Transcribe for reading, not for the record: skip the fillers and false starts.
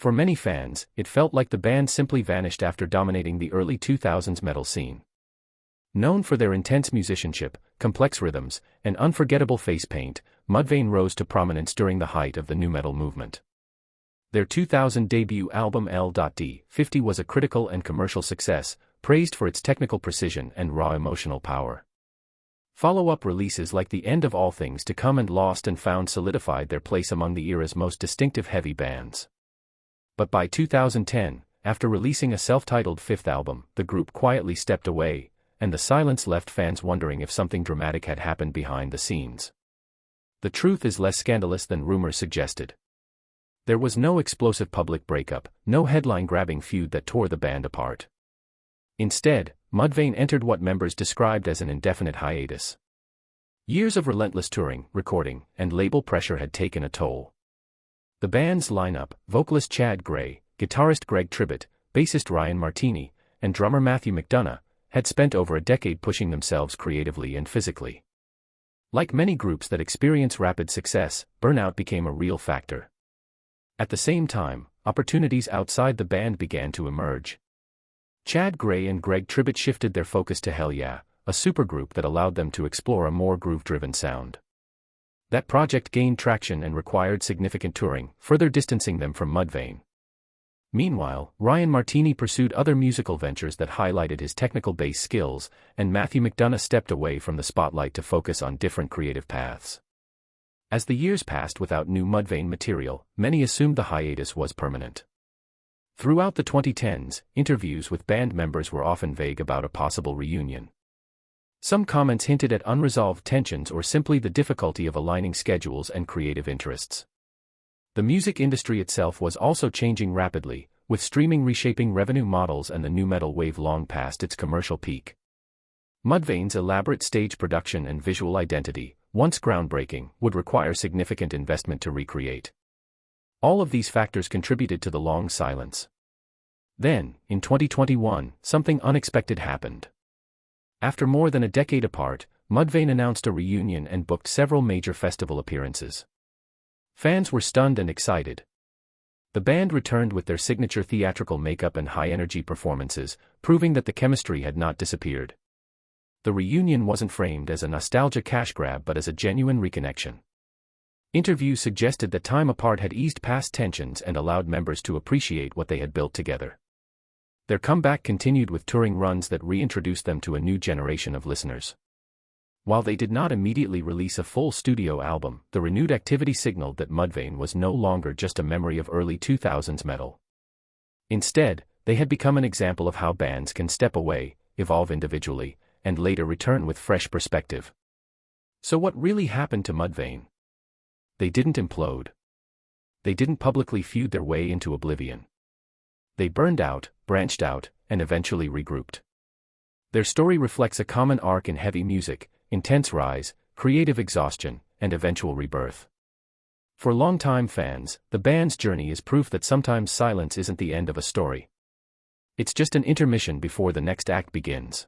For many fans, it felt like the band simply vanished after dominating the early 2000s metal scene. Known for their intense musicianship, complex rhythms, and unforgettable face paint, Mudvayne rose to prominence during the height of the nu metal movement. Their 2000 debut album L.D.50 was a critical and commercial success, praised for its technical precision and raw emotional power. Follow-up releases like The End of All Things to Come and Lost and Found solidified their place among the era's most distinctive heavy bands. But by 2010, after releasing a self-titled fifth album, the group quietly stepped away, and the silence left fans wondering if something dramatic had happened behind the scenes. The truth is less scandalous than rumors suggested. There was no explosive public breakup, no headline-grabbing feud that tore the band apart. Instead, Mudvayne entered what members described as an indefinite hiatus. Years of relentless touring, recording, and label pressure had taken a toll. The band's lineup, vocalist Chad Gray, guitarist Greg Tribbett, bassist Ryan Martini, and drummer Matthew McDonough, had spent over a decade pushing themselves creatively and physically. Like many groups that experience rapid success, burnout became a real factor. At the same time, opportunities outside the band began to emerge. Chad Gray and Greg Tribbett shifted their focus to Hell Yeah, a supergroup that allowed them to explore a more groove-driven sound. That project gained traction and required significant touring, further distancing them from Mudvayne. Meanwhile, Ryan Martini pursued other musical ventures that highlighted his technical bass skills, and Matthew McDonough stepped away from the spotlight to focus on different creative paths. As the years passed without new Mudvayne material, many assumed the hiatus was permanent. Throughout the 2010s, interviews with band members were often vague about a possible reunion. Some comments hinted at unresolved tensions or simply the difficulty of aligning schedules and creative interests. The music industry itself was also changing rapidly, with streaming reshaping revenue models and the nu metal wave long past its commercial peak. Mudvayne's elaborate stage production and visual identity, once groundbreaking, would require significant investment to recreate. All of these factors contributed to the long silence. Then, in 2021, something unexpected happened. After more than a decade apart, Mudvayne announced a reunion and booked several major festival appearances. Fans were stunned and excited. The band returned with their signature theatrical makeup and high-energy performances, proving that the chemistry had not disappeared. The reunion wasn't framed as a nostalgia cash grab but as a genuine reconnection. Interviews suggested that time apart had eased past tensions and allowed members to appreciate what they had built together. Their comeback continued with touring runs that reintroduced them to a new generation of listeners. While they did not immediately release a full studio album, the renewed activity signaled that Mudvayne was no longer just a memory of early 2000s metal. Instead, they had become an example of how bands can step away, evolve individually, and later return with fresh perspective. So what really happened to Mudvayne? They didn't implode. They didn't publicly feud their way into oblivion. They burned out, branched out, and eventually regrouped. Their story reflects a common arc in heavy music: intense rise, creative exhaustion, and eventual rebirth. For longtime fans, the band's journey is proof that sometimes silence isn't the end of a story. It's just an intermission before the next act begins.